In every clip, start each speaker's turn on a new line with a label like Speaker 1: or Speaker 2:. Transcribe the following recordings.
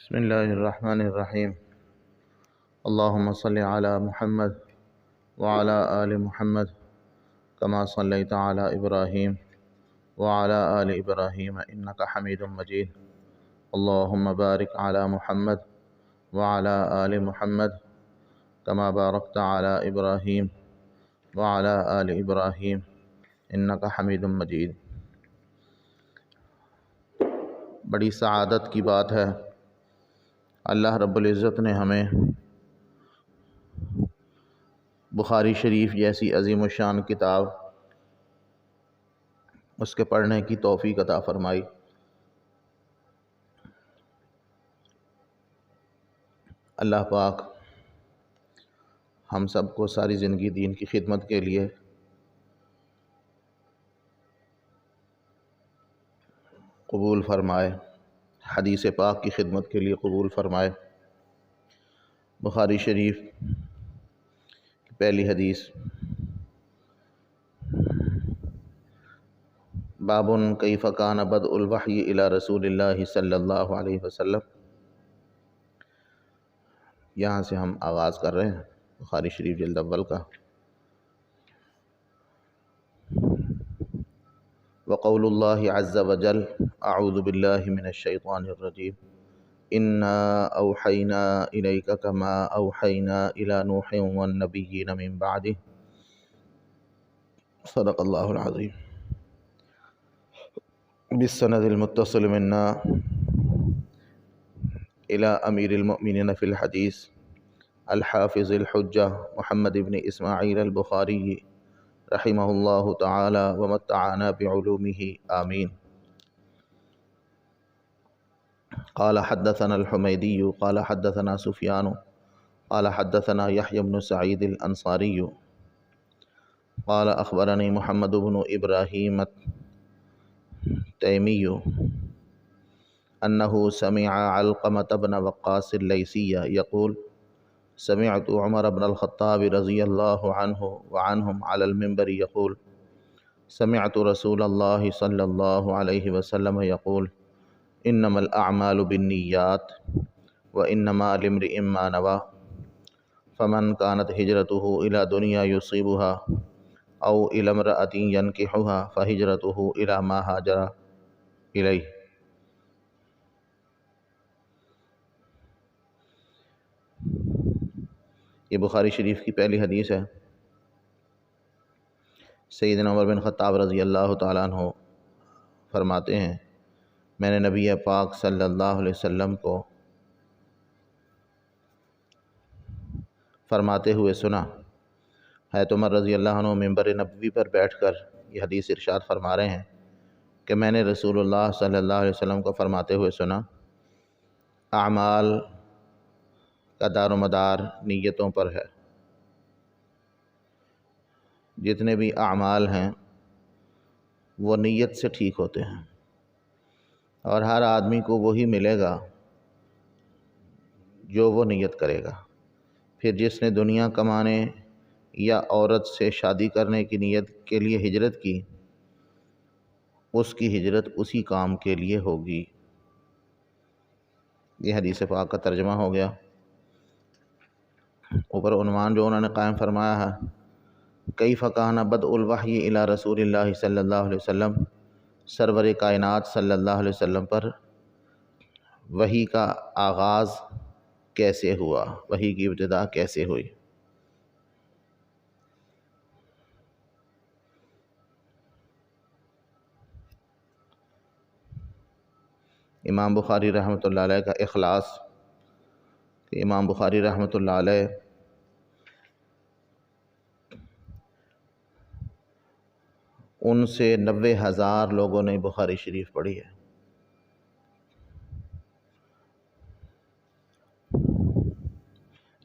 Speaker 1: بسم اللہ الرحمن الرحیم اللہم صلی علی محمد وعلی آل محمد کما صلیت علی ابراہیم وعلی آل ابراہیم انکا حمید مجید اللہم بارک علی محمد وعلی آل محمد کما بارکت علی ابراہیم وعلی آل ابراہیم انکا حمید مجید۔ بڑی سعادت کی بات ہے، اللہ رب العزت نے ہمیں بخاری شریف جیسی عظیم الشان کتاب اس کے پڑھنے کی توفیق عطا فرمائی۔ اللہ پاک ہم سب کو ساری زندگی دین کی خدمت کے لیے قبول فرمائے، حدیث پاک کی خدمت کے لیے قبول فرمائے۔ بخاری شریف کی پہلی حدیث، باب کیف کان بدء الوحی الی رسول اللہ صلی اللہ علیہ وسلم۔ یہاں سے ہم آغاز کر رہے ہیں بخاری شریف جلد اول کا۔ وقول اللہ عز وجل اعوذ باللہ من الشیطان الرجیم انا اوحینا الیک کما اوحینا الی نوح والنبیین من بعدہ صدق اللہ العظیم۔ بالسند المتصل منا الى امیر المؤمنین فی الحدیث الحافظ الحجہ محمد بن اسماعیل البخاری رحمہ اللہ تعالی ومتعنا بعلومہ آمین۔ قال حدثنا الحمیدی قال حدثنا سفیان قال حدثنا یحیی بن سعید الانصاری قال اخبرنی محمد بن ابراہیم التیمی انه سمع علقمة بن وقاص اللیثی یقول سمعت عمر بن الخطاب رضی اللہ عنہ وعنہم علی المنبر یقول سمعت رسول اللہ صلی اللہ علیہ وسلم یقول انما الاعمال بالنیات وانما لامرئ ما نوى فمن كانت هجرته الى دنیا یصیبها او الى امرأة ينكحها فهجرته الى ما هاجر الیہ۔ یہ بخاری شریف کی پہلی حدیث ہے۔ سیدنا عمر بن خطاب رضی اللہ تعالیٰ عنہ فرماتے ہیں، میں نے نبی پاک صلی اللہ علیہ وسلم کو فرماتے ہوئے سنا۔ حضرت عمر رضی اللہ عنہ منبر نبوی پر بیٹھ کر یہ حدیث ارشاد فرما رہے ہیں کہ میں نے رسول اللہ صلی اللہ علیہ وسلم کو فرماتے ہوئے سنا، اعمال کا دار و مدار نیتوں پر ہے۔ جتنے بھی اعمال ہیں وہ نیت سے ٹھیک ہوتے ہیں، اور ہر آدمی کو وہی ملے گا جو وہ نیت کرے گا۔ پھر جس نے دنیا کمانے یا عورت سے شادی کرنے کی نیت کے لیے ہجرت کی، اس کی ہجرت اسی کام کے لیے ہوگی۔ یہ حدیث پاک کا ترجمہ ہو گیا۔ اوپر عنوان جو انہوں نے قائم فرمایا ہے، کیف کان بدء الوحی الی رسول اللہ صلی اللہ علیہ وسلم، سرور کائنات صلی اللہ علیہ وسلم پر وحی کا آغاز کیسے ہوا، وحی کی ابتدا کیسے ہوئی۔ امام بخاری رحمۃ اللہ علیہ کا اخلاص، کہ امام بخاری رحمۃ اللہ علیہ ان سے 90,000 لوگوں نے بخاری شریف پڑھی ہے۔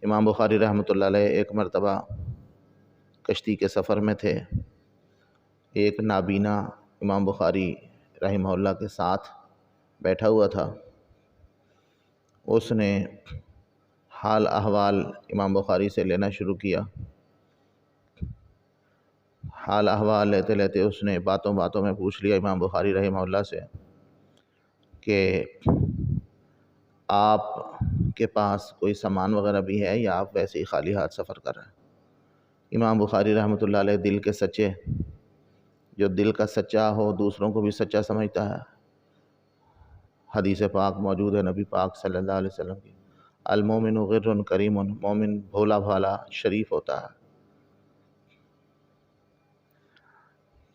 Speaker 1: امام بخاری رحمۃ اللہ علیہ ایک مرتبہ کشتی کے سفر میں تھے، ایک نابینا امام بخاری رحمہ اللہ کے ساتھ بیٹھا ہوا تھا۔ اس نے حال احوال امام بخاری سے لینا شروع کیا۔ حال احوال لیتے لیتے اس نے باتوں باتوں میں پوچھ لیا امام بخاری رحمہ اللہ سے کہ آپ کے پاس کوئی سامان وغیرہ بھی ہے یا آپ ویسے ہی خالی ہاتھ سفر کر رہے ہیں؟ امام بخاری رحمۃ اللہ علیہ دل کے سچے، جو دل کا سچا ہو دوسروں کو بھی سچا سمجھتا ہے۔ حدیث پاک موجود ہے نبی پاک صلی اللہ علیہ وسلم کی، المومن غر کریم، مومن بھولا بھالا شریف ہوتا ہے۔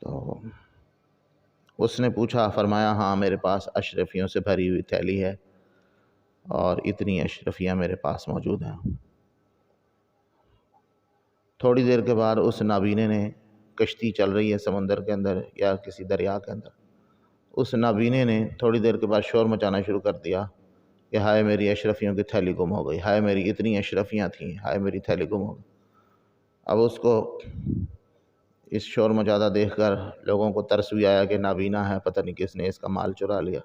Speaker 1: تو اس نے پوچھا، فرمایا ہاں میرے پاس اشرفیوں سے بھری ہوئی تھیلی ہے اور اتنی اشرفیاں میرے پاس موجود ہیں۔ تھوڑی دیر کے بعد اس نابینے نے، کشتی چل رہی ہے سمندر کے اندر یا کسی دریا کے اندر، اس نابینے نے تھوڑی دیر کے بعد شور مچانا شروع کر دیا کہ ہائے میری اشرفیوں کی تھیلی گم ہو گئی، ہائے میری اتنی اشرفیاں تھیں، ہائے میری تھیلی گم ہو گئی۔ اب اس کو اس شور مچاتا دیکھ کر لوگوں کو ترس بھی آیا کہ نابینا ہے، پتہ نہیں کس نے اس کا مال چرا لیا۔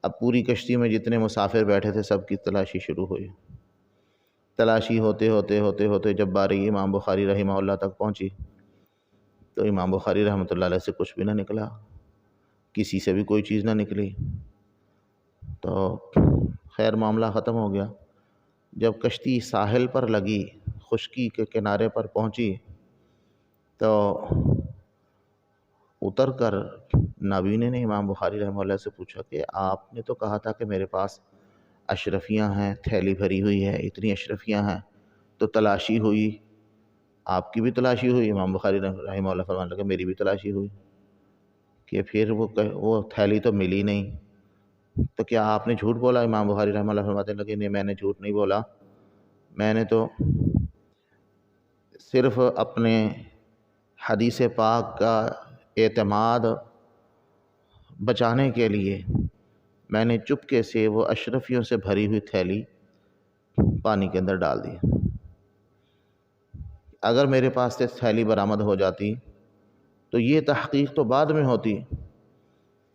Speaker 1: اب پوری کشتی میں جتنے مسافر بیٹھے تھے سب کی تلاشی شروع ہوئی۔ تلاشی ہوتے ہوتے ہوتے ہوتے جب باری امام بخاری رحمہ اللہ تک پہنچی تو امام بخاری رحمۃ اللہ علیہ سے کچھ بھی نہ نکلا، کسی سے بھی کوئی چیز نہ نکلی۔ تو خیر معاملہ ختم ہو گیا۔ جب کشتی ساحل پر لگی، خشکی کے کنارے پر پہنچی، تو اتر کر نابینے نے امام بخاری رحمہ اللہ سے پوچھا کہ آپ نے تو کہا تھا کہ میرے پاس اشرفیاں ہیں، تھیلی بھری ہوئی ہے، اتنی اشرفیاں ہیں، تو تلاشی ہوئی، آپ کی بھی تلاشی ہوئی؟ امام بخاری رحمہ اللہ فرمانے لگے میری بھی تلاشی ہوئی کہ پھر وہ تھیلی تو ملی نہیں، تو کیا آپ نے جھوٹ بولا؟ امام بخاری رحمہ اللہ فرماتے لگے نہیں، میں نے جھوٹ نہیں بولا، میں نے تو صرف اپنے حدیث پاک کا اعتماد بچانے کے لیے میں نے چپکے سے وہ اشرفیوں سے بھری ہوئی تھیلی پانی کے اندر ڈال دی۔ اگر میرے پاس سے تھیلی برآمد ہو جاتی تو یہ تحقیق تو بعد میں ہوتی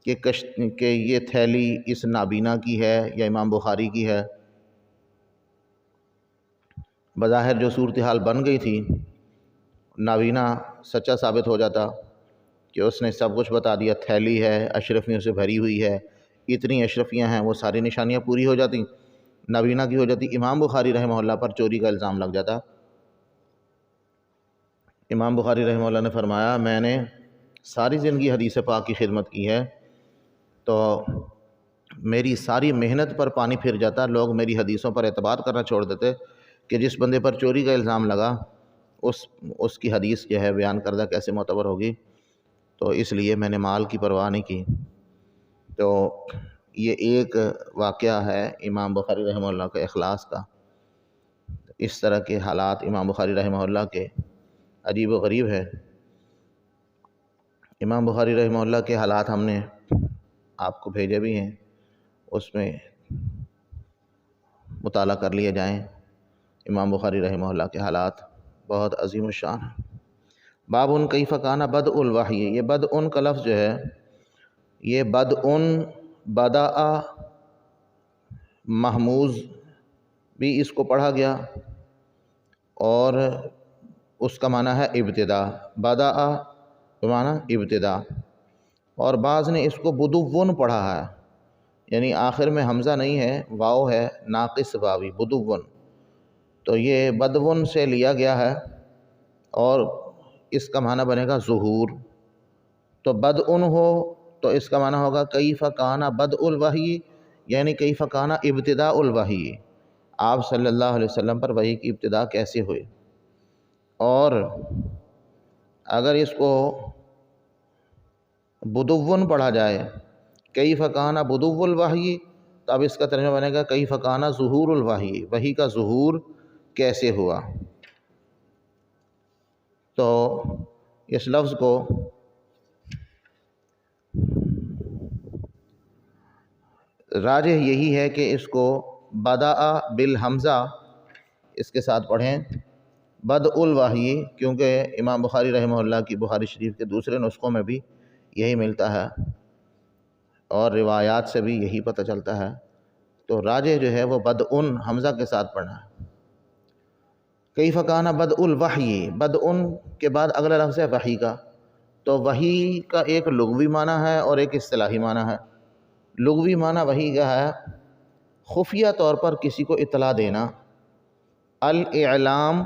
Speaker 1: کہ یہ تھیلی اس نابینا کی ہے یا امام بخاری کی ہے۔ بظاہر جو صورتحال بن گئی تھی، نابینا سچا ثابت ہو جاتا کہ اس نے سب کچھ بتا دیا، تھیلی ہے، اشرفیوں سے بھری ہوئی ہے، اتنی اشرفیاں ہیں، وہ ساری نشانیاں پوری ہو جاتی، نابینا کی ہو جاتی، امام بخاری رحمہ اللہ پر چوری کا الزام لگ جاتا۔ امام بخاری رحمہ اللہ نے فرمایا میں نے ساری زندگی حدیث پاک کی خدمت کی ہے، تو میری ساری محنت پر پانی پھر جاتا، لوگ میری حدیثوں پر اعتبار کرنا چھوڑ دیتے کہ جس بندے پر چوری کا الزام لگا اس کی حدیث جو ہے بیان کردہ کیسے معتبر ہوگی، تو اس لیے میں نے مال کی پرواہ نہیں کی۔ تو یہ ایک واقعہ ہے امام بخاری رحمہ اللہ کے اخلاص کا۔ اس طرح کے حالات امام بخاری رحمہ اللہ کے عجیب و غریب ہے۔ امام بخاری رحمہ اللہ کے حالات ہم نے آپ کو بھیجے بھی ہیں، اس میں مطالعہ کر لیے جائیں۔ امام بخاری رحمہ اللہ کے حالات بہت عظیم الشان ہیں۔ باب کیف کان بدء الوحی، یہ بدء کا لفظ جو ہے یہ بدء، بدأ محموز بھی اس کو پڑھا گیا اور اس کا معنی ہے ابتدا، بدأ بمعنی ابتدا، اور بعض نے اس کو بدون پڑھا ہے، یعنی آخر میں حمزہ نہیں ہے، واو ہے، ناقص واوی، بدون، تو یہ بدون سے لیا گیا ہے اور اس کا معنی بنے گا ظہور۔ تو بدء ہو تو اس کا معنی ہوگا کیف کان بدء الوحی، یعنی کیف کان ابتداء الوحی، آپ صلی اللہ علیہ وسلم پر وحی کی ابتدا کیسے ہوئی۔ اور اگر اس کو بدون پڑھا جائے کیف کان بدء الوحی، تو اب اس کا ترجمہ بنے گا کیف کان ظہور الوحی، وحی کا ظہور کیسے ہوا۔ تو اس لفظ کو راجح یہی ہے کہ اس کو بدأ بالحمزہ اس کے ساتھ پڑھیں، بدء الوحی، کیونکہ امام بخاری رحمہ اللہ کی بخاری شریف کے دوسرے نسخوں میں بھی یہی ملتا ہے اور روایات سے بھی یہی پتہ چلتا ہے، تو راجح جو ہے وہ بدء حمزہ کے ساتھ پڑھنا ہے۔ کیف کان بدء الوحی، بدء کے بعد اگلا لفظ ہے وحی کا، تو وحی کا ایک لغوی معنی ہے اور ایک اصطلاحی معنی ہے۔ لغوی معنی وحی کا ہے خفیہ طور پر کسی کو اطلاع دینا، الاعلام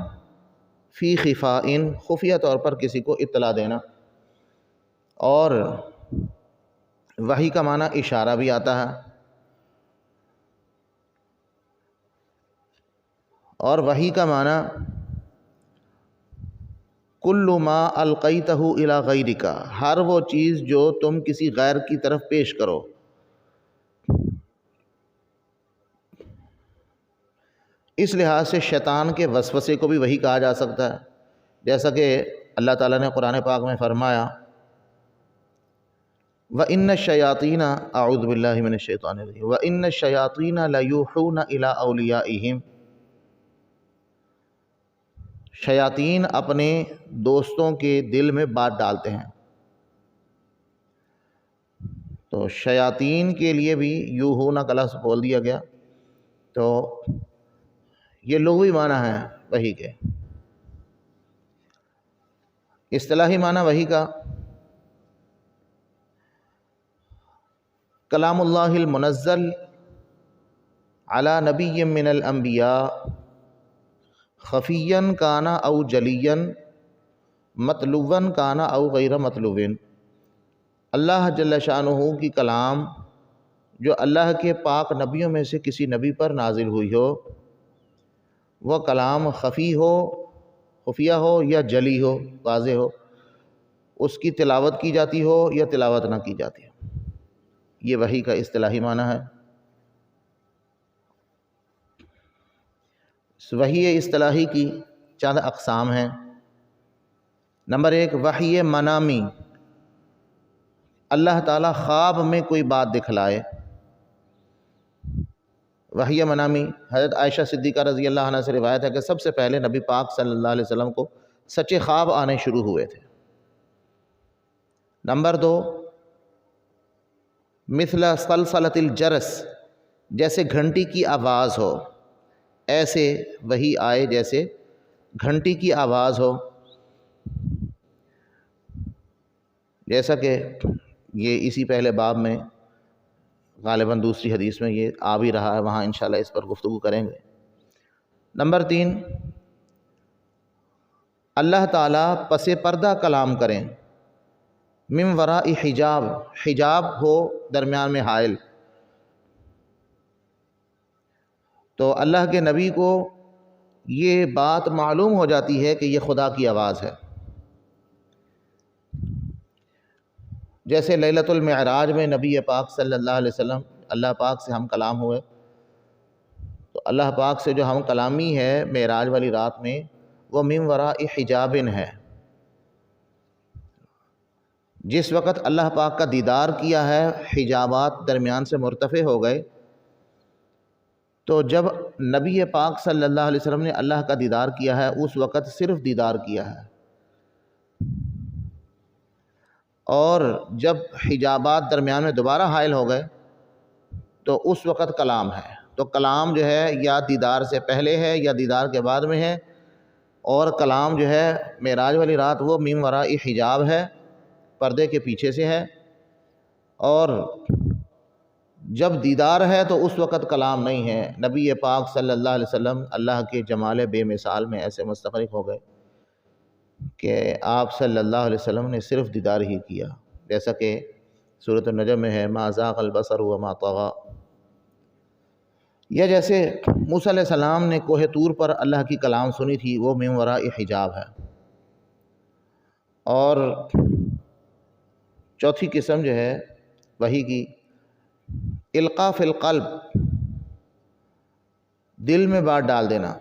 Speaker 1: فی خفاء، خفیہ طور پر کسی کو اطلاع دینا، اور وحی کا معنی اشارہ بھی آتا ہے، اور وحی کا معنی کل ما القیتہ الی غیرک، ہر وہ چیز جو تم کسی غیر کی طرف پیش کرو۔ اس لحاظ سے شیطان کے وسوسے کو بھی وحی کہا جا سکتا ہے، جیسا کہ اللہ تعالیٰ نے قرآن پاک میں فرمایا وَإِنَّ الشَّيَاطِينَ اعوذ باللہ من الشیطان الرجیم وَإِنَّ الشَّيَاطِينَ لَيُوحُونَ إِلَىٰ أَوْلِيَائِهِمْ، شیاطین اپنے دوستوں کے دل میں بات ڈالتے ہیں۔ تو شیاطین کے لیے بھی یوحون کا لفظ بول دیا گیا، تو یہ لغوی معنی ہے وحی کے۔ اصطلاحی معنی وحی کا کلام اللہ المنزل علی نبی من الانبیاء خفیا کانا او جلیا مطلوبا کانا او غیر مطلوب، اللہ جل شانہ کی کلام جو اللہ کے پاک نبیوں میں سے کسی نبی پر نازل ہوئی ہو، وہ کلام خفی ہو، خفیہ ہو یا جلی ہو، واضح ہو، اس کی تلاوت کی جاتی ہو یا تلاوت نہ کی جاتی ہو، یہ وحی کا اصطلاحی معنی ہے۔ وحی اصطلاحی کی چند اقسام ہیں۔ نمبر 1 وحی منامی، اللہ تعالیٰ خواب میں کوئی بات دکھلائے۔ وحی منامی حضرت عائشہ صدیقہ رضی اللہ عنہ سے روایت ہے کہ سب سے پہلے نبی پاک صلی اللہ علیہ وسلم کو سچے خواب آنے شروع ہوئے تھے۔ نمبر 2 مثل سلسلۃ الجرس، جیسے گھنٹی کی آواز ہو، ایسے وحی آئے جیسے گھنٹی کی آواز ہو، جیسا کہ یہ اسی پہلے باب میں غالباً دوسری حدیث میں یہ آ بھی رہا ہے، وہاں انشاءاللہ اس پر گفتگو کریں گے۔ نمبر 3 اللہ تعالیٰ پس پردہ کلام کریں، من وراء حجاب، حجاب ہو درمیان میں حائل، تو اللہ کے نبی کو یہ بات معلوم ہو جاتی ہے کہ یہ خدا کی آواز ہے۔ جیسے لیلۃ المعراج میں نبی پاک صلی اللہ علیہ وسلم اللہ پاک سے ہم کلام ہوئے، تو اللہ پاک سے جو ہم کلامی ہے معراج والی رات میں، وہ من وراء حجاب ہے۔ جس وقت اللہ پاک کا دیدار کیا ہے، حجابات درمیان سے مرتفع ہو گئے، تو جب نبی پاک صلی اللہ علیہ وسلم نے اللہ کا دیدار کیا ہے، اس وقت صرف دیدار کیا ہے، اور جب حجابات درمیان میں دوبارہ حائل ہو گئے تو اس وقت کلام ہے۔ تو کلام جو ہے یا دیدار سے پہلے ہے یا دیدار کے بعد میں ہے، اور کلام جو ہے معراج والی رات وہ من وراء حجاب ہے، پردے کے پیچھے سے ہے، اور جب دیدار ہے تو اس وقت کلام نہیں ہے۔ نبی پاک صلی اللہ علیہ وسلم اللہ کے جمال بے مثال میں ایسے مستغرق ہو گئے کہ آپ صلی اللہ علیہ وسلم نے صرف دیدار ہی کیا، جیسا کہ سورۃ النجم میں ہے ما زاغ البصر وما طغى، یا جیسے موسیٰ علیہ السلام نے کوہ طور پر اللہ کی کلام سنی تھی، وہ من وراء حجاب ہے۔ اور چوتھی قسم جو ہے وحی کی القاء فی القلب، دل میں بات ڈال دینا،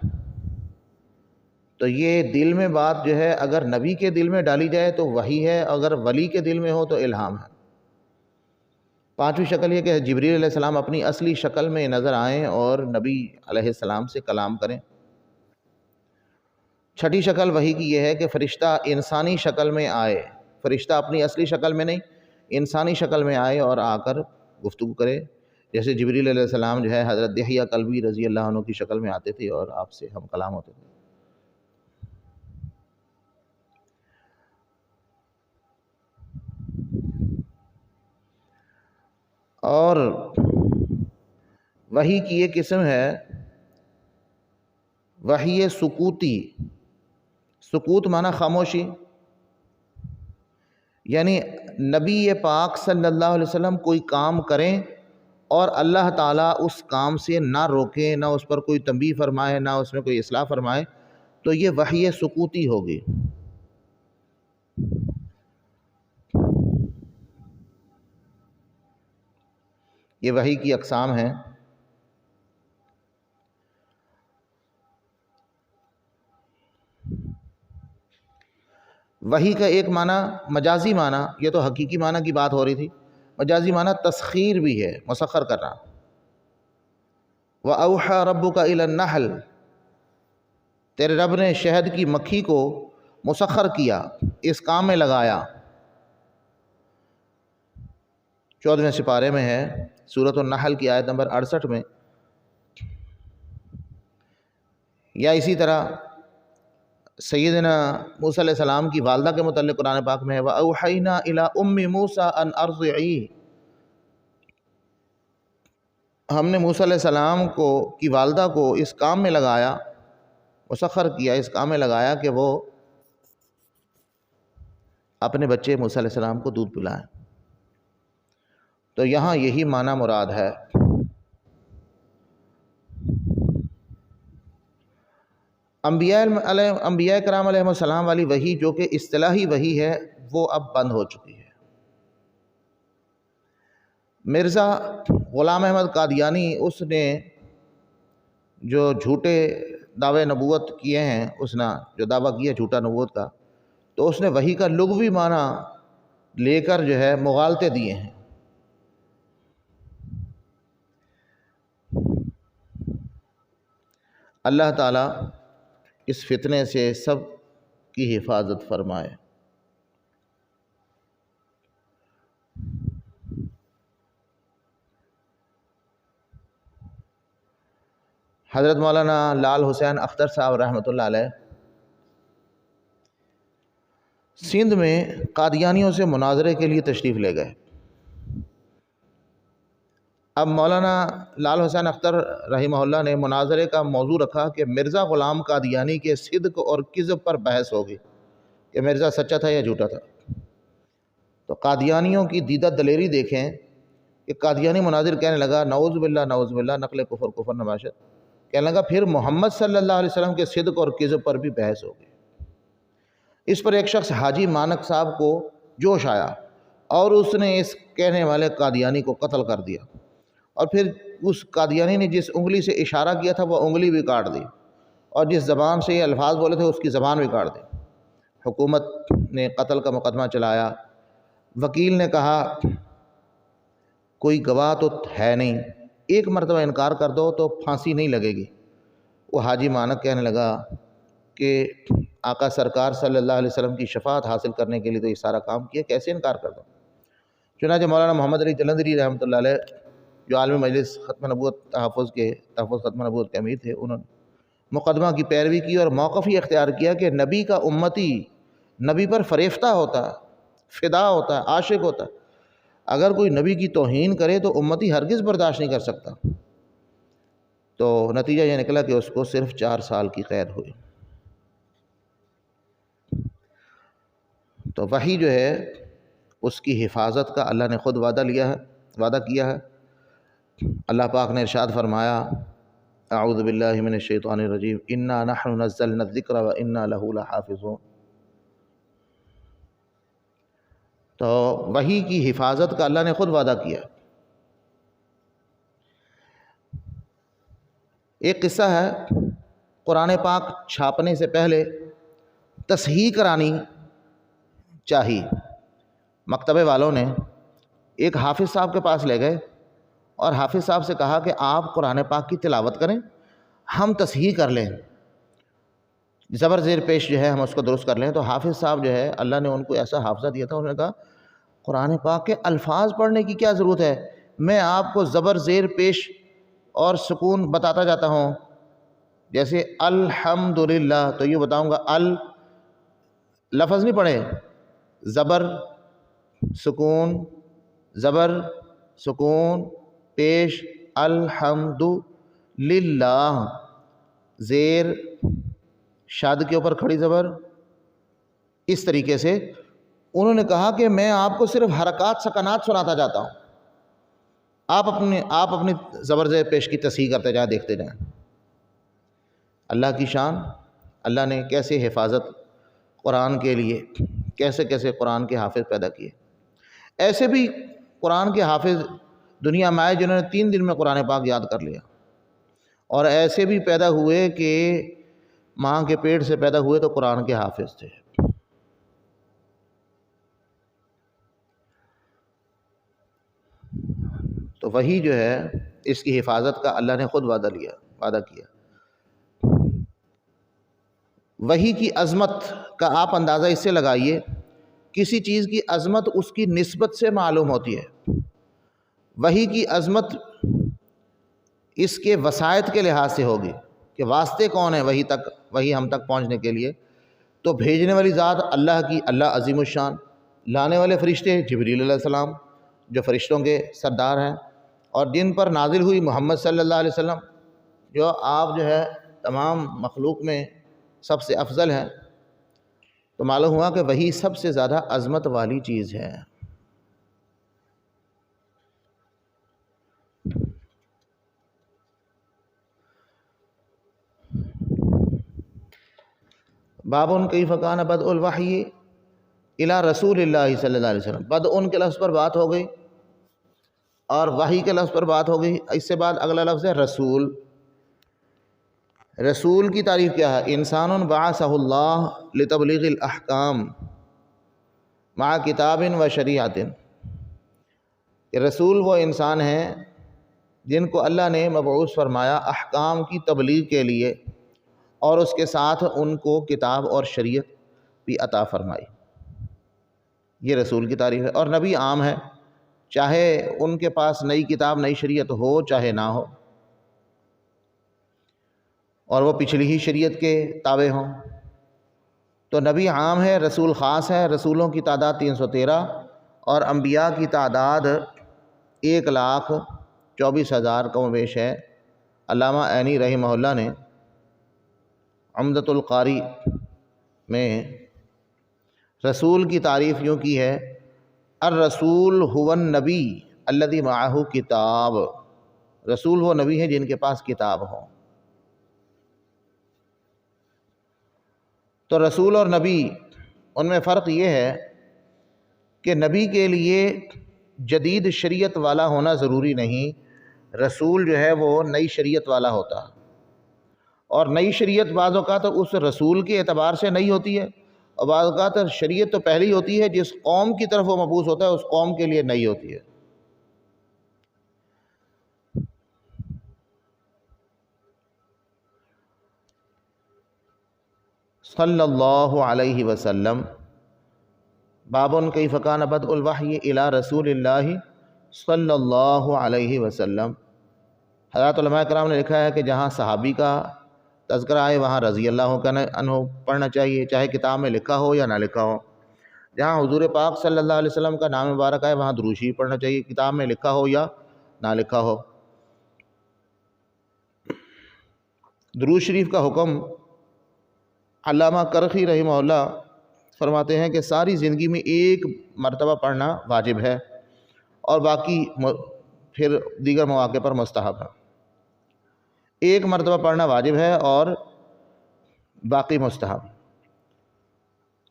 Speaker 1: تو یہ دل میں بات جو ہے اگر نبی کے دل میں ڈالی جائے تو وحی ہے، اگر ولی کے دل میں ہو تو الہام ہے۔ پانچویں شکل یہ کہ جبریل علیہ السلام اپنی اصلی شکل میں نظر آئیں اور نبی علیہ السلام سے کلام کریں۔ چھٹی شکل وحی کی یہ ہے کہ فرشتہ انسانی شکل میں آئے، فرشتہ اپنی اصلی شکل میں نہیں، انسانی شکل میں آئے اور آ کر گفتگو کرے، جیسے جبریل علیہ السلام جو ہے حضرت دحیہ کلبی رضی اللہ عنہ کی شکل میں آتے تھے اور آپ سے ہم کلام ہوتے تھے۔ اور وحی کی ایک قسم ہے وحی سکوتی۔ سکوت معنی خاموشی، یعنی نبی پاک صلی اللہ علیہ وسلم کوئی کام کریں اور اللہ تعالیٰ اس کام سے نہ روکے، نہ اس پر کوئی تنبیہ فرمائے، نہ اس میں کوئی اصلاح فرمائے، تو یہ وحی سکوتی ہوگی۔ یہ وحی کی اقسام ہیں۔ وحی کا ایک معنی مجازی معنی، یہ تو حقیقی معنی کی بات ہو رہی تھی، مجازی معنی تسخیر بھی ہے، مسخر کرنا۔ وَأَوْحَى رَبُّكَ إِلَى النَّحْلِ، تیرے رب نے شہد کی مکھی کو مسخر کیا، اس کام میں لگایا۔ 14ویں سپارے میں ہے، سورۃ النحل کی آیت نمبر 68 میں۔ یا اسی طرح سیدنا موسیٰ علیہ السلام کی والدہ کے متعلق قرآن پاک میں ہے وَأَوْحَيْنَا إِلَىٰ أُمِّ مُوسَىٰ أَنْ أَرْضِعِيهِ، ہم نے موسیٰ علیہ السلام کی والدہ کو اس کام میں لگایا، مسخر کیا، اس کام میں لگایا کہ وہ اپنے بچے موسیٰ علیہ السلام کو دودھ پلائیں۔ تو یہاں یہی معنی مراد ہے۔ انبیاء کرام علیہ السلام والی وحی جو کہ اصطلاحی وحی ہے وہ اب بند ہو چکی ہے۔ مرزا غلام احمد قادیانی، اس نے جو جھوٹے دعوے نبوت کیے ہیں، اس نے جو دعویٰ کیا جھوٹا نبوت کا، تو اس نے وحی کا لغوی معنی لے کر جو ہے مغالطے دیے ہیں۔ اللہ تعالیٰ اس فتنے سے سب کی حفاظت فرمائے۔ حضرت مولانا لال حسین اختر صاحب رحمۃ اللہ علیہ سندھ میں قادیانیوں سے مناظرے کے لیے تشریف لے گئے۔ اب مولانا لال حسین اختر رحمہ اللہ نے مناظرے کا موضوع رکھا کہ مرزا غلام قادیانی کے صدق اور کذب پر بحث ہوگی کہ مرزا سچا تھا یا جھوٹا تھا۔ تو قادیانیوں کی دیدہ دلیری دیکھیں کہ قادیانی مناظر کہنے لگا نعوذ باللہ نقل کفر نباشت، کہنے لگا پھر محمد صلی اللہ علیہ وسلم کے صدق اور کذب پر بھی بحث ہوگی۔ اس پر ایک شخص حاجی مانک صاحب کو جوش آیا اور اس نے اس کہنے والے قادیانی کو قتل کر دیا، اور پھر اس قادیانی نے جس انگلی سے اشارہ کیا تھا وہ انگلی بھی کاٹ دی، اور جس زبان سے یہ الفاظ بولے تھے اس کی زبان بھی کاٹ دی۔ حکومت نے قتل کا مقدمہ چلایا۔ وکیل نے کہا کوئی گواہ تو ہے نہیں، ایک مرتبہ انکار کر دو تو پھانسی نہیں لگے گی۔ وہ حاجی مانک کہنے لگا کہ آقا سرکار صلی اللہ علیہ وسلم کی شفاعت حاصل کرنے کے لیے تو یہ سارا کام کیا، کیسے انکار کر دو؟ چنانچہ مولانا محمد علی جلندری رحمۃ اللہ علیہ جو عالمی مجلس ختم نبوت تحفظ ختم نبوت کے امیر تھے، انہوں نے مقدمہ کی پیروی کی اور موقف یہ اختیار کیا کہ نبی کا امتی نبی پر فریفتہ ہوتا ہے، فدا ہوتا ہے، عاشق ہوتا ہے، اگر کوئی نبی کی توہین کرے تو امتی ہرگز برداشت نہیں کر سکتا۔ تو نتیجہ یہ نکلا کہ اس کو صرف 4 سال کی قید ہوئی۔ تو وحی جو ہے اس کی حفاظت کا اللہ نے خود وعدہ کیا ہے۔ اللہ پاک نے ارشاد فرمایا اعوذ باللہ من الشیطان الرجیم انا نحن نزلنا الذکر وانا لہ لحافظون۔ تو وحی کی حفاظت کا اللہ نے خود وعدہ کیا۔ ایک قصہ ہے، قرآن پاک چھاپنے سے پہلے تصحیح کرانی چاہیے۔ مکتبے والوں نے ایک حافظ صاحب کے پاس لے گئے اور حافظ صاحب سے کہا کہ آپ قرآن پاک کی تلاوت کریں، ہم تصحیح کر لیں، زبر زیر پیش جو ہے ہم اس کو درست کر لیں۔ تو حافظ صاحب جو ہے اللہ نے ان کو ایسا حافظہ دیا تھا، انہوں نے کہا قرآن پاک کے الفاظ پڑھنے کی کیا ضرورت ہے، میں آپ کو زبر زیر پیش اور سکون بتاتا جاتا ہوں۔ جیسے الحمدللہ تو یہ بتاؤں گا، لفظ نہیں پڑھے، زبر سکون، زبر سکون پیش الحمد للہ، زیر شاد کے اوپر کھڑی زبر، اس طریقے سے انہوں نے کہا کہ میں آپ کو صرف حرکات سکنات سناتا جاتا ہوں، آپ اپنی زبر زیر پیش کی تصحیح کرتے جائیں، دیکھتے جائیں۔ اللہ کی شان، اللہ نے کیسے حفاظت قرآن کے لیے، کیسے کیسے قرآن کے حافظ پیدا کیے۔ ایسے بھی قرآن کے حافظ دنیا میں آئے جنہوں نے 3 دن میں قرآن پاک یاد کر لیا، اور ایسے بھی پیدا ہوئے کہ ماں کے پیٹ سے پیدا ہوئے تو قرآن کے حافظ تھے۔ تو وہی جو ہے اس کی حفاظت کا اللہ نے خود وعدہ کیا۔ وحی کی عظمت کا آپ اندازہ اس سے لگائیے، کسی چیز کی عظمت اس کی نسبت سے معلوم ہوتی ہے۔ وحی کی عظمت اس کے وسائط کے لحاظ سے ہوگی کہ واسطے کون ہیں وحی ہم تک پہنچنے کے لیے، تو بھیجنے والی ذات اللہ کی، اللہ عظیم الشان، لانے والے فرشتے جبریل علیہ السلام جو فرشتوں کے سردار ہیں، اور جن پر نازل ہوئی محمد صلی اللہ علیہ وسلم جو آپ جو ہے تمام مخلوق میں سب سے افضل ہیں، تو معلوم ہوا کہ وہی سب سے زیادہ عظمت والی چیز ہے۔ بابٌ کیف کان بدء الوحی الی رسول اللہ صلی اللہ علیہ وسلم، بدء کے لفظ پر بات ہو گئی اور وحی کے لفظ پر بات ہو گئی، اس سے بعد اگلا لفظ ہے رسول۔ رسول کی تعریف کیا ہے؟ انسان بعثہ اللہ لتبلیغ الاحکام مع کتاب و شریعت۔ رسول وہ انسان ہیں جن کو اللہ نے مبعوث فرمایا احکام کی تبلیغ کے لیے، اور اس کے ساتھ ان کو کتاب اور شریعت بھی عطا فرمائی۔ یہ رسول کی تعریف ہے۔ اور نبی عام ہے، چاہے ان کے پاس نئی کتاب نئی شریعت ہو چاہے نہ ہو، اور وہ پچھلی ہی شریعت کے تابع ہوں، تو نبی عام ہے، رسول خاص ہے۔ رسولوں کی تعداد 313 اور انبیاء کی تعداد 1,24,000 کم و بیش ہے۔ علامہ عینی رحمہ اللہ نے عمدۃ القاری میں رسول کی تعریف یوں کی ہے: الرسول هو النبی الذی معہ کتاب، رسول وہ نبی ہیں جن کے پاس کتاب ہو۔ تو رسول اور نبی ان میں فرق یہ ہے کہ نبی کے لیے جدید شریعت والا ہونا ضروری نہیں، رسول جو ہے وہ نئی شریعت والا ہوتا، اور نئی شریعت بعض اوقات اس رسول کے اعتبار سے نئی ہوتی ہے، اور بعض اوقات شریعت تو پہلی ہوتی ہے، جس قوم کی طرف وہ مبعوث ہوتا ہے اس قوم کے لیے نئی ہوتی ہے۔ صلی اللہ علیہ وسلم۔ بابٌ کیف کان بدء الوحی الی رسول اللہ صلی اللہ علیہ وسلم۔ حضرات علماء کرام نے لکھا ہے کہ جہاں صحابی کا تذکرہ آئے وہاں رضی اللہ عنہ پڑھنا چاہیے، چاہے کتاب میں لکھا ہو یا نہ لکھا ہو۔ جہاں حضور پاک صلی اللہ علیہ وسلم کا نام مبارک آئے وہاں درود شریف پڑھنا چاہیے، کتاب میں لکھا ہو یا نہ لکھا ہو۔ درود شریف کا حکم علامہ کرخی رحمہ اللہ فرماتے ہیں کہ ساری زندگی میں ایک مرتبہ پڑھنا واجب ہے، اور باقی پھر دیگر مواقع پر مستحب ہے۔ ایک مرتبہ پڑھنا واجب ہے اور باقی مستحب۔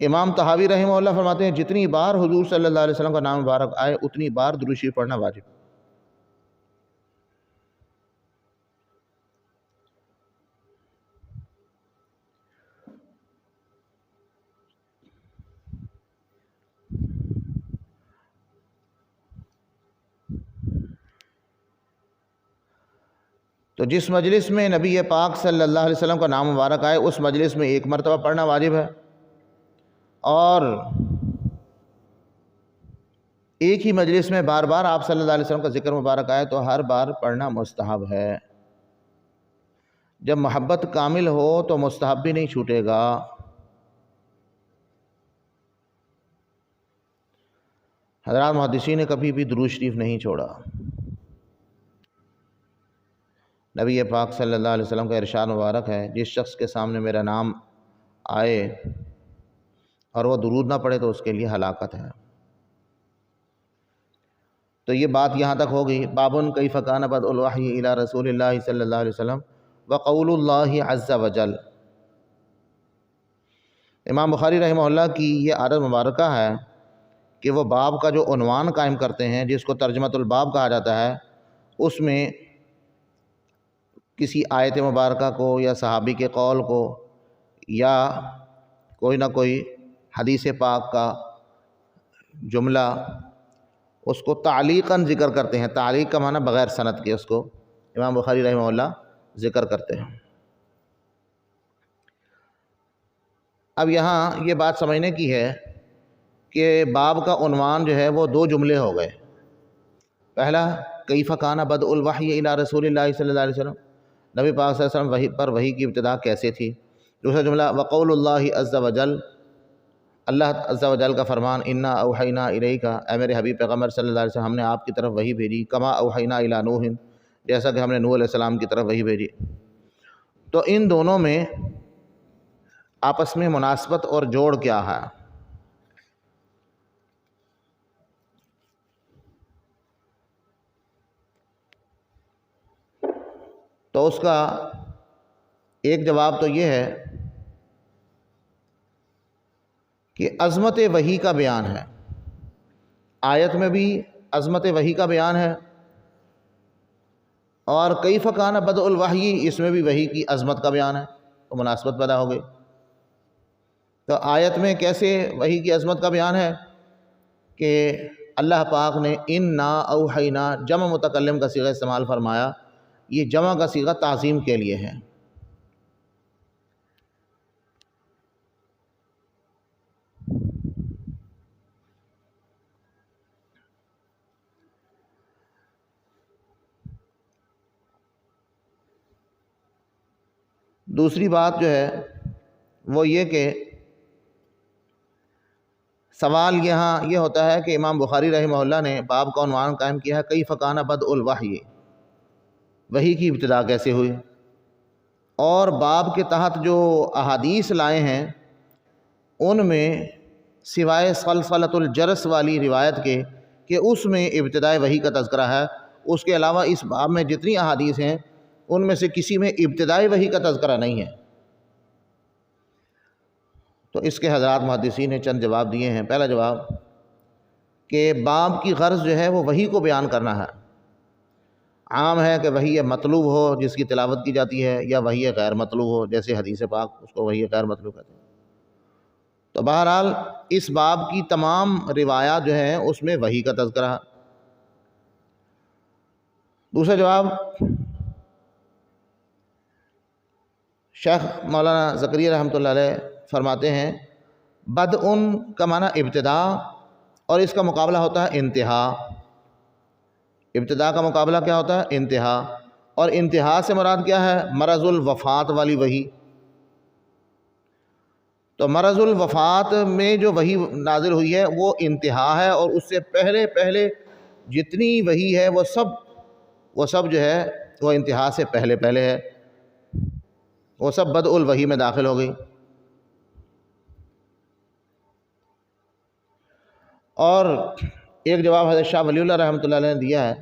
Speaker 1: امام طحاوی رحمہ اللہ فرماتے ہیں جتنی بار حضور صلی اللہ علیہ وسلم کا نام مبارک آئے اتنی بار درود شریف پڑھنا واجب۔ تو جس مجلس میں نبی پاک صلی اللہ علیہ وسلم کا نام مبارک آئے اس مجلس میں ایک مرتبہ پڑھنا واجب ہے، اور ایک ہی مجلس میں بار بار آپ صلی اللہ علیہ وسلم کا ذکر مبارک آئے تو ہر بار پڑھنا مستحب ہے۔ جب محبت کامل ہو تو مستحب بھی نہیں چھوٹے گا۔ حضرات محدثین نے کبھی بھی درود شریف نہیں چھوڑا۔ نبی پاک صلی اللہ علیہ وسلم کا ارشاد مبارک ہے، جس شخص کے سامنے میرا نام آئے اور وہ درود نہ پڑھے تو اس کے لیے ہلاکت ہے۔ تو یہ بات یہاں تک ہو گئی۔ بابن کیف کان بدء الوحی الی رسول اللہ صلی اللہ علیہ وسلم وقول اللہ عز وجل۔ امام بخاری رحمہ اللہ کی یہ عادت مبارکہ ہے کہ وہ باب کا جو عنوان قائم کرتے ہیں، جس کو ترجمۃ الباب کہا جاتا ہے، اس میں کسی آیت مبارکہ کو یا صحابی کے قول کو یا کوئی نہ کوئی حدیث پاک کا جملہ اس کو تعلیقاً ذکر کرتے ہیں۔ تعلیق کا معنی بغیر سند کے، اس کو امام بخاری رحمہ اللہ ذکر کرتے ہیں۔ اب یہاں یہ بات سمجھنے کی ہے کہ باب کا عنوان جو ہے وہ دو جملے ہو گئے۔ پہلا کیف کان بدء الوحی الی رسول اللہ صلی اللہ علیہ وسلم، نبی پاک صلی اللہ علیہ وسلم پر وحی کی ابتدا کیسے تھی۔ دوسرا جملہ وقول اللہ عز وجل، اللہ عز و جل کا فرمان، انا اوحینا الیک، اے میرے حبیب پیغمبر صلی اللہ علیہ وسلم، ہم نے آپ کی طرف وحی بھیجی، کما اوحینا الی نوح، جیسا کہ ہم نے نوح علیہ السلام کی طرف وحی بھیجی۔ تو ان دونوں میں آپس میں مناسبت اور جوڑ کیا ہے؟ تو اس کا ایک جواب تو یہ ہے کہ عظمت وحی کا بیان ہے۔ آیت میں بھی عظمت وحی کا بیان ہے، اور کیف کان بدء الوحی، اس میں بھی وحی کی عظمت کا بیان ہے، تو مناسبت پیدا ہو گئی۔ تو آیت میں کیسے وحی کی عظمت کا بیان ہے کہ اللہ پاک نے انا اوحینا، جمع متکلم کا صیغہ استعمال فرمایا، یہ جمع کا صیغہ تعظیم کے لیے ہے۔ دوسری بات جو ہے وہ یہ کہ سوال یہاں یہ ہوتا ہے کہ امام بخاری رحمہ اللہ نے باب کا عنوان قائم کیا ہے کیف کان بدء الوحی، وحی کی ابتدا کیسے ہوئی، اور باب کے تحت جو احادیث لائے ہیں ان میں سوائے سلسلۃ الجرس والی روایت کے کہ اس میں ابتدائے وحی کا تذکرہ ہے، اس کے علاوہ اس باب میں جتنی احادیث ہیں ان میں سے کسی میں ابتدائی وحی کا تذکرہ نہیں ہے۔ تو اس کے حضرات محدثین نے چند جواب دیے ہیں۔ پہلا جواب کہ باب کی غرض جو ہے وہ وحی کو بیان کرنا ہے۔ عام ہے کہ وحی مطلوب ہو جس کی تلاوت کی جاتی ہے، یا وحی غیر مطلوب ہو جیسے حدیث پاک، اس کو وحی غیر مطلوب کہتے ہیں۔ تو بہرحال اس باب کی تمام روایات جو ہیں اس میں وحی کا تذکرہ ہے۔ دوسرا جواب، شیخ مولانا زکریا رحمۃ اللہ علیہ فرماتے ہیں بدء کا معنی ابتدا، اور اس کا مقابلہ ہوتا ہے انتہا۔ ابتدا کا مقابلہ کیا ہوتا ہے؟ انتہا۔ اور انتہا سے مراد کیا ہے؟ مرض الوفات والی وحی۔ تو مرض الوفات میں جو وحی نازل ہوئی ہے وہ انتہا ہے، اور اس سے پہلے پہلے جتنی وحی ہے وہ سب جو ہے وہ انتہا سے پہلے ہے، وہ سب بدء الوحی میں داخل ہو گئی۔ اور ایک جواب حضرت شاہ ولی اللہ رحمۃ اللہ علیہ نے دیا ہے،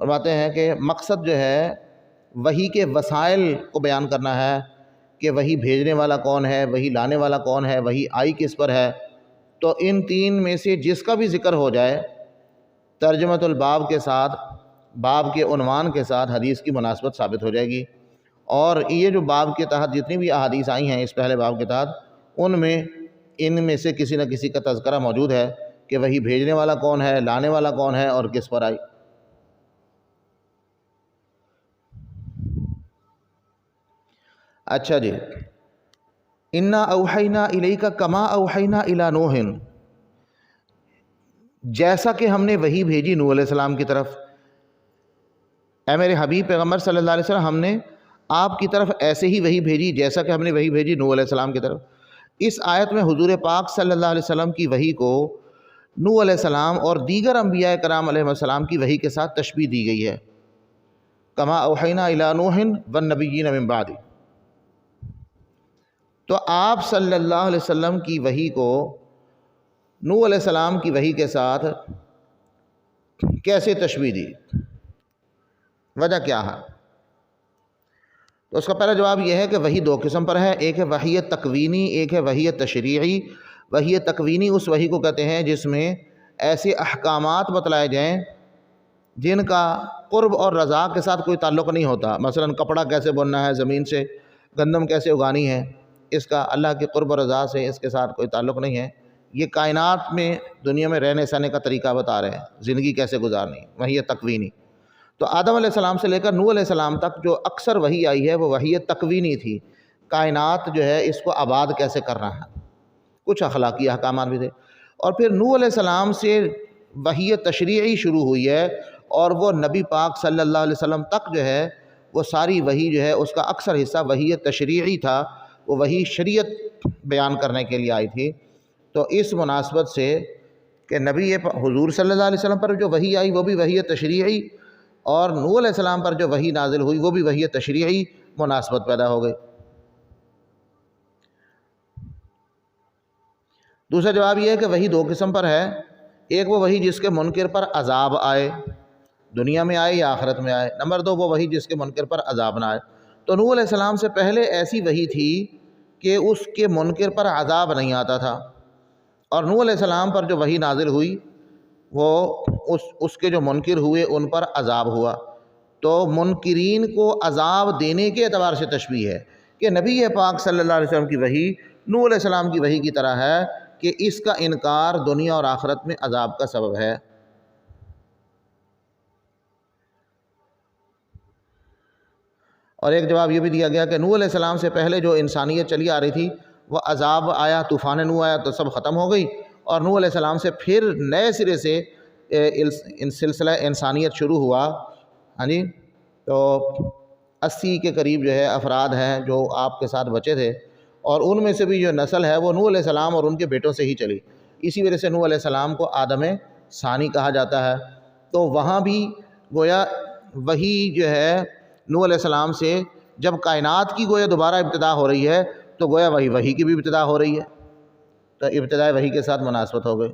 Speaker 1: فرماتے ہیں کہ مقصد جو ہے وحی کے وسائل کو بیان کرنا ہے کہ وحی بھیجنے والا کون ہے، وحی لانے والا کون ہے، وحی آئی کس پر ہے۔ تو ان تین میں سے جس کا بھی ذکر ہو جائے ترجمۃ الباب کے ساتھ، باب کے عنوان کے ساتھ حدیث کی مناسبت ثابت ہو جائے گی۔ اور یہ جو باب کے تحت جتنی بھی احادیث آئی ہیں اس پہلے باب کے تحت، ان میں سے کسی نہ کسی کا تذکرہ موجود ہے کہ وحی بھیجنے والا کون ہے، لانے والا کون ہے، اور کس پر آئی۔ اچھا جی، انا اوحینا الیک کما اوحینا الی نوح، جیسا کہ ہم نے وحی بھیجی نوح علیہ السلام کی طرف، اے میرے حبیب پیغمبر صلی اللہ علیہ وسلم، ہم نے آپ کی طرف ایسے ہی وحی بھیجی جیسا کہ ہم نے وحی بھیجی نوح علیہ السلام کی طرف۔ اس آیت میں حضور پاک صلی اللہ علیہ وسلم کی وحی کو نوح علیہ السلام اور دیگر انبیاء کرام علیہ السلام کی وحی کے ساتھ تشبیہ دی گئی ہے۔ کما اوحینا الی نوح والنبیین من بعد۔ تو آپ صلی اللہ علیہ وسلم کی وحی کو نوح علیہ السلام کی وحی کے ساتھ کیسے تشبیہ دی، وجہ کیا ہے؟ تو اس کا پہلا جواب یہ ہے کہ وحی دو قسم پر ہے، ایک ہے وحی تکوینی، ایک ہے وحی تشریعی۔ وحی تکوینی اس وحی کو کہتے ہیں جس میں ایسے احکامات بتلائے جائیں جن کا قرب اور رضا کے ساتھ کوئی تعلق نہیں ہوتا، مثلا کپڑا کیسے بننا ہے، زمین سے گندم کیسے اگانی ہے، اس کا اللہ کی قرب و رضا سے اس کے ساتھ کوئی تعلق نہیں ہے۔ یہ کائنات میں دنیا میں رہنے سہنے کا طریقہ بتا رہے ہیں، زندگی کیسے گزارنی، وحی تکوینی۔ تو آدم علیہ السلام سے لے کر نوح علیہ السلام تک جو اکثر وحی آئی ہے وہ وحی تکوینی تھی، کائنات جو ہے اس کو آباد کیسے کرنا ہے، کچھ اخلاقی احکامات بھی تھے۔ اور پھر نوح علیہ السلام سے وحی تشریعی شروع ہوئی ہے، اور وہ نبی پاک صلی اللہ علیہ وسلم تک جو ہے وہ ساری وحی جو ہے اس کا اکثر حصہ وحی تشریعی تھا، وہ وحی شریعت بیان کرنے کے لیے آئی تھی۔ تو اس مناسبت سے کہ نبی حضور صلی اللہ علیہ وسلم پر جو وحی آئی وہ بھی وحی تشریعی، اور نوح علیہ السلام پر جو وحی نازل ہوئی وہ بھی وحی تشریعی، مناسبت پیدا ہو گئی۔ دوسرا جواب یہ ہے کہ وحی دو قسم پر ہے، ایک وہ وحی جس کے منکر پر عذاب آئے، دنیا میں آئے یا آخرت میں آئے۔ نمبر دو وہ وحی جس کے منکر پر عذاب نہ آئے۔ تو نوح علیہ السلام سے پہلے ایسی وحی تھی کہ اس کے منکر پر عذاب نہیں آتا تھا، اور نوح علیہ السلام پر جو وحی نازل ہوئی وہ اس کے جو منکر ہوئے ان پر عذاب ہوا۔ تو منکرین کو عذاب دینے کے اعتبار سے تشبیہ ہے کہ نبی پاک صلی اللہ علیہ وسلم کی وحی نوح علیہ السلام کی وحی کی طرح ہے کہ اس کا انکار دنیا اور آخرت میں عذاب کا سبب ہے۔ اور ایک جواب یہ بھی دیا گیا کہ نوح علیہ السلام سے پہلے جو انسانیت چلی آ رہی تھی وہ عذاب آیا، طوفان نوح آیا تو سب ختم ہو گئی، اور نوح علیہ السلام سے پھر نئے سرے سے سلسلہ انسانیت شروع ہوا۔ ہاں جی، تو 80 کے قریب جو ہے افراد ہیں جو آپ کے ساتھ بچے تھے، اور ان میں سے بھی جو نسل ہے وہ نوح علیہ السلام اور ان کے بیٹوں سے ہی چلی، اسی وجہ سے نوح علیہ السلام کو آدم ثانی کہا جاتا ہے۔ تو وہاں بھی گویا وہی جو ہے نوح علیہ السلام سے جب کائنات کی گویا دوبارہ ابتدا ہو رہی ہے تو گویا وہی کی بھی ابتدا ہو رہی ہے، تو ابتدائے وحی کے ساتھ مناسبت ہو گئی۔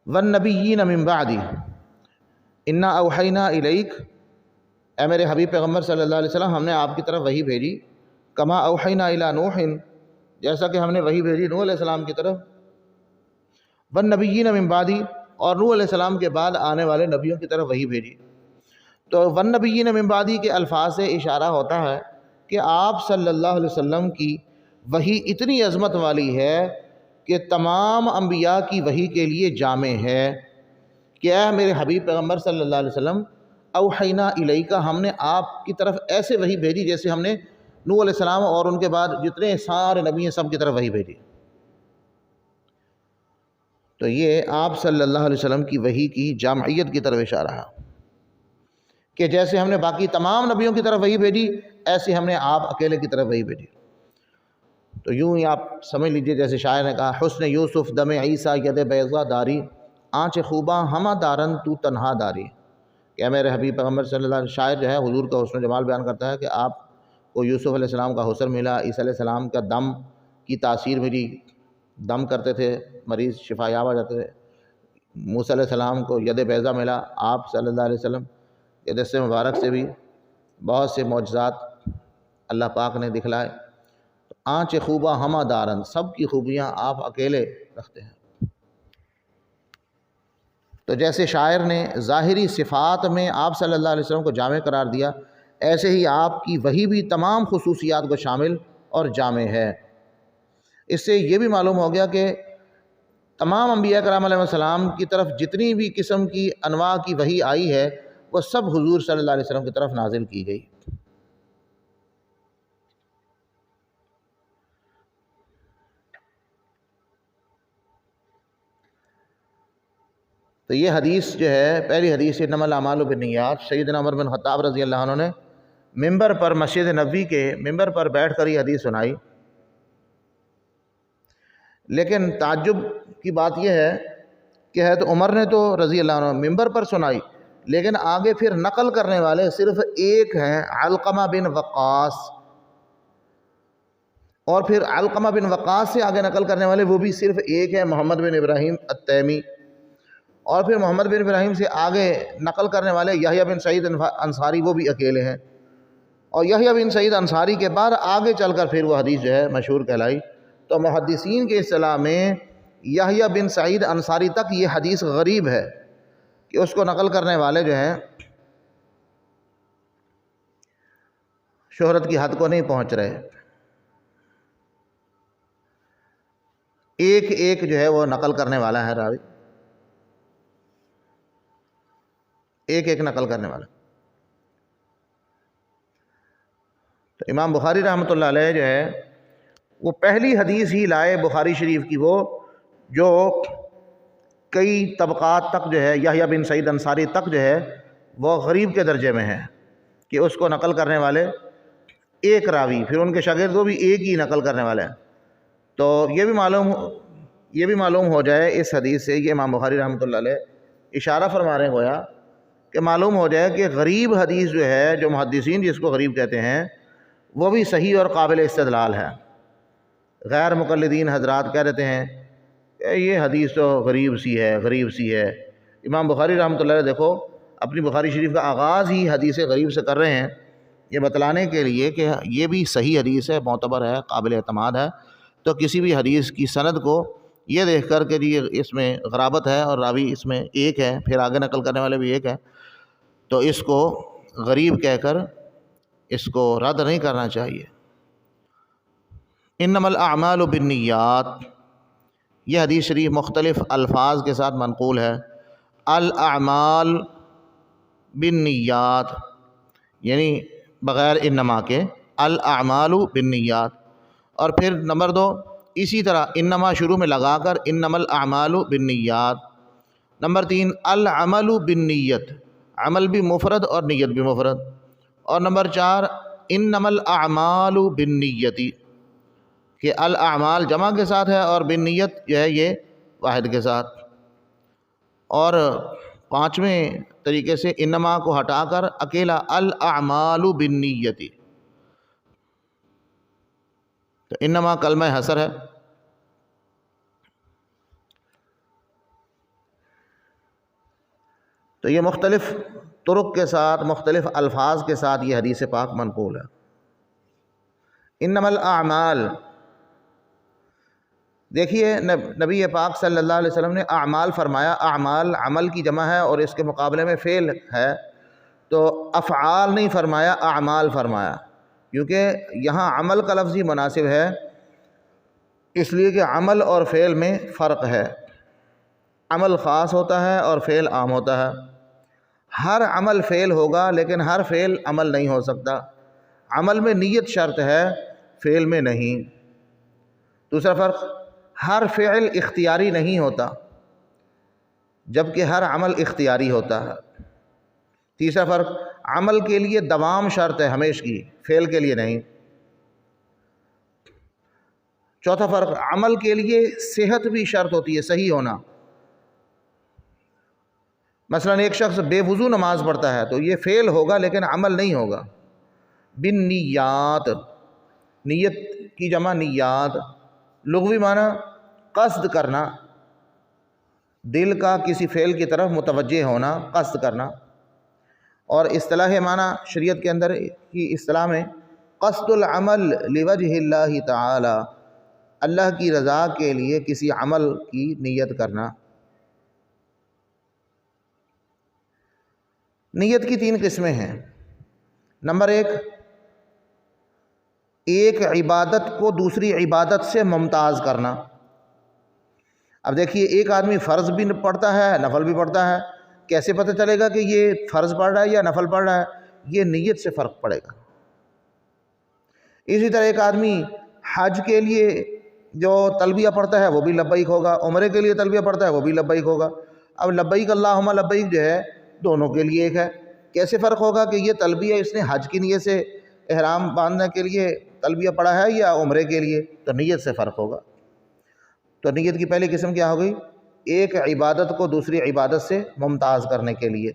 Speaker 1: وَالنَّبِيِّينَ مِن بَعْدِ اِنَّا أَوْحَيْنَا إِلَيْكَ، اے میرے حبیب پیغمبر صلی اللہ علیہ وسلم ہم نے آپ کی طرف وحی بھیجی، کما اوحینا الی نوح، جیسا کہ ہم نے وحی بھیجی نوح علیہ السلام کی طرف، وَالنَّبِيِّينَ مِن بَعْدِ، اور نوح علیہ السلام کے بعد آنے والے نبیوں کی طرف وحی بھیجی۔ تو وَالنَّبِيِّينَ مِن بَعْدِ کے الفاظ سے اشارہ ہوتا ہے کہ آپ صلی اللہ علیہ وسلم کی وحی اتنی عظمت والی ہے کہ تمام انبیاء کی وحی کے لیے جامع ہے کہ اے میرے حبیب پیغمبر صلی اللہ علیہ وسلم اوحینا الیک، ہم نے آپ کی طرف ایسے وحی بھیجی جیسے ہم نے نوح علیہ السلام اور ان کے بعد جتنے سارے نبی ہیں سب کی طرف وحی بھیجی۔ تو یہ آپ صلی اللہ علیہ وسلم کی وحی کی جامعیت کی طرف اشارہ ہے کہ جیسے ہم نے باقی تمام نبیوں کی طرف وحی بھیجی ایسے ہم نے آپ اکیلے کی طرف وحی بھیجی۔ تو یوں ہی آپ سمجھ لیجئے جیسے شاعر نے کہا، حسن یوسف دم عیسیٰ ید بیضا داری، آنچ خوباں ہمہ دارن تو تنہا داری، کہ میرے حبیب پیغمبر صلی اللہ علیہ وسلم، شاعر جو ہے حضور کا حسن و جمال بیان کرتا ہے کہ آپ کو یوسف علیہ السلام کا حسن ملا، عیسیٰ علیہ السلام کا دم کی تاثیر ملی، دم کرتے تھے مریض شفا یاب ہو جاتے تھے، موسیٰ علیہ السلام کو ید بیضا ملا، آپ صلی اللہ علیہ وسلم کے دست مبارک سے بھی بہت سے معجزات اللہ پاک نے دکھلائے۔ آنچ خوباں ہمہ دارن، سب کی خوبیاں آپ اکیلے رکھتے ہیں۔ تو جیسے شاعر نے ظاہری صفات میں آپ صلی اللہ علیہ وسلم کو جامع قرار دیا، ایسے ہی آپ کی وحی بھی تمام خصوصیات کو شامل اور جامع ہے۔ اس سے یہ بھی معلوم ہو گیا کہ تمام انبیاء کرام علیہ السلام کی طرف جتنی بھی قسم کی انواع کی وحی آئی ہے وہ سب حضور صلی اللہ علیہ وسلم کی طرف نازل کی گئی۔ تو یہ حدیث جو ہے پہلی حدیث انما الاعمال بالنیات، سیدنا عمر بن خطاب رضی اللہ عنہ نے ممبر پر مسجد نبوی کے ممبر پر بیٹھ کر یہ حدیث سنائی، لیکن تعجب کی بات یہ ہے کہ حضرت عمر نے تو رضی اللہ عنہ ممبر پر سنائی، لیکن آگے پھر نقل کرنے والے صرف ایک ہیں، علقمہ بن وقاص، اور پھر علقمہ بن وقاص سے آگے نقل کرنے والے وہ بھی صرف ایک ہے، محمد بن ابراہیم التیمی، اور پھر محمد بن ابراہیم سے آگے نقل کرنے والے یحییٰ بن سعید انصاری، وہ بھی اکیلے ہیں، اور یحییٰ بن سعید انصاری کے بعد آگے چل کر پھر وہ حدیث جو ہے مشہور کہلائی۔ تو محدثین کے اصطلاح میں یحییٰ بن سعید انصاری تک یہ حدیث غریب ہے کہ اس کو نقل کرنے والے جو ہیں شہرت کی حد کو نہیں پہنچ رہے، ایک ایک جو ہے وہ نقل کرنے والا ہے راوی، ایک ایک نقل کرنے والا۔ تو امام بخاری رحمۃ اللہ علیہ جو ہے وہ پہلی حدیث ہی لائے بخاری شریف کی، وہ جو کئی طبقات تک جو ہے یحییٰ بن سعید انصاری تک جو ہے وہ غریب کے درجے میں ہے کہ اس کو نقل کرنے والے ایک راوی، پھر ان کے شاگرد وہ بھی ایک ہی نقل کرنے والے ہیں۔ تو یہ بھی معلوم ہو جائے اس حدیث سے، یہ امام بخاری رحمۃ اللہ علیہ اشارہ فرما رہے ہیں گویا کہ معلوم ہو جائے کہ غریب حدیث جو ہے، جو محدثین جس کو غریب کہتے ہیں، وہ بھی صحیح اور قابل استدلال ہے۔ غیر مقلدین حضرات کہہ دیتے ہیں کہ یہ حدیث تو غریب سی ہے۔ امام بخاری رحمۃ اللہ علیہ دیکھو اپنی بخاری شریف کا آغاز ہی حدیث غریب سے کر رہے ہیں، یہ بتلانے کے لیے کہ یہ بھی صحیح حدیث ہے، معتبر ہے، قابل اعتماد ہے۔ تو کسی بھی حدیث کی سند کو یہ دیکھ کر کہ یہ اس میں غرابت ہے اور راوی اس میں ایک ہے، پھر آگے نقل کرنے والے بھی ایک ہے، تو اس کو غریب کہہ کر اس کو رد نہیں کرنا چاہیے۔ انما الاعمال بالنیات، یہ حدیث شریف مختلف الفاظ کے ساتھ منقول ہے۔ الاعمال بالنیات یعنی بغیر انما کے، الاعمال بالنیات، اور پھر نمبر 2 اسی طرح انما شروع میں لگا کر انما الاعمال بالنیات۔ نمبر 3 العمل بالنیت، عمل بھی مفرد اور نیت بھی مفرد۔ اور نمبر 4 انما الاعمال بالنیتی، کہ الاعمال جمع کے ساتھ ہے اور بالنیت جو ہے یہ واحد کے ساتھ۔ اور 5ویں طریقے سے انما کو ہٹا کر اکیلا الاعمال بالنیتی، تو انما کلمہ حصر ہے۔ تو یہ مختلف طرق کے ساتھ، مختلف الفاظ کے ساتھ یہ حدیث پاک منقول ہے۔ انما الاعمال، دیکھیے نبی پاک صلی اللہ علیہ وسلم نے اعمال فرمایا، اعمال عمل کی جمع ہے اور اس کے مقابلے میں فعل ہے، تو افعال نہیں فرمایا، اعمال فرمایا، کیونکہ یہاں عمل کا لفظ ہی مناسب ہے، اس لیے کہ عمل اور فعل میں فرق ہے۔ عمل خاص ہوتا ہے اور فعل عام ہوتا ہے۔ ہر عمل فعل ہوگا لیکن ہر فعل عمل نہیں ہو سکتا۔ عمل میں نیت شرط ہے، فعل میں نہیں۔ دوسرا فرق، ہر فعل اختیاری نہیں ہوتا جبکہ ہر عمل اختیاری ہوتا ہے۔ تیسرا فرق، عمل کے لیے دوام شرط ہے ہمیشہ کی، فعل کے لیے نہیں۔ چوتھا فرق، عمل کے لیے صحت بھی شرط ہوتی ہے، صحیح ہونا۔ مثلا ایک شخص بے وضو نماز پڑھتا ہے تو یہ فعل ہوگا لیکن عمل نہیں ہوگا۔ بالنیات، نیت کی جمع نیات، لغوی معنی قصد کرنا، دل کا کسی فعل کی طرف متوجہ ہونا، قصد کرنا۔ اور اصطلاح معنی شریعت کے اندر کی اصطلاح میں قصد العمل لوجہ اللہ تعالی، اللہ کی رضا کے لیے کسی عمل کی نیت کرنا۔ نیت کی 3 قسمیں ہیں۔ نمبر 1، ایک عبادت کو دوسری عبادت سے ممتاز کرنا۔ اب دیکھیے ایک آدمی فرض بھی پڑھتا ہے، نفل بھی پڑھتا ہے، کیسے پتہ چلے گا کہ یہ فرض پڑھ رہا ہے یا نفل پڑھ رہا ہے؟ یہ نیت سے فرق پڑے گا۔ اسی طرح ایک آدمی حج کے لیے جو تلبیہ پڑھتا ہے وہ بھی لبیک ہوگا، عمرے کے لیے تلبیہ پڑھتا ہے وہ بھی لبیک ہوگا۔ اب لبیک اللہم لبیک جو ہے دونوں کے لیے ایک ہے، کیسے فرق ہوگا کہ یہ تلبیہ اس نے حج کی نیت سے احرام باندھنے کے لیے تلبیہ پڑھا ہے یا عمرے کے لیے؟ تو نیت سے فرق ہوگا۔ تو نیت کی پہلی قسم کیا ہو گئی؟ ایک عبادت کو دوسری عبادت سے ممتاز کرنے کے لیے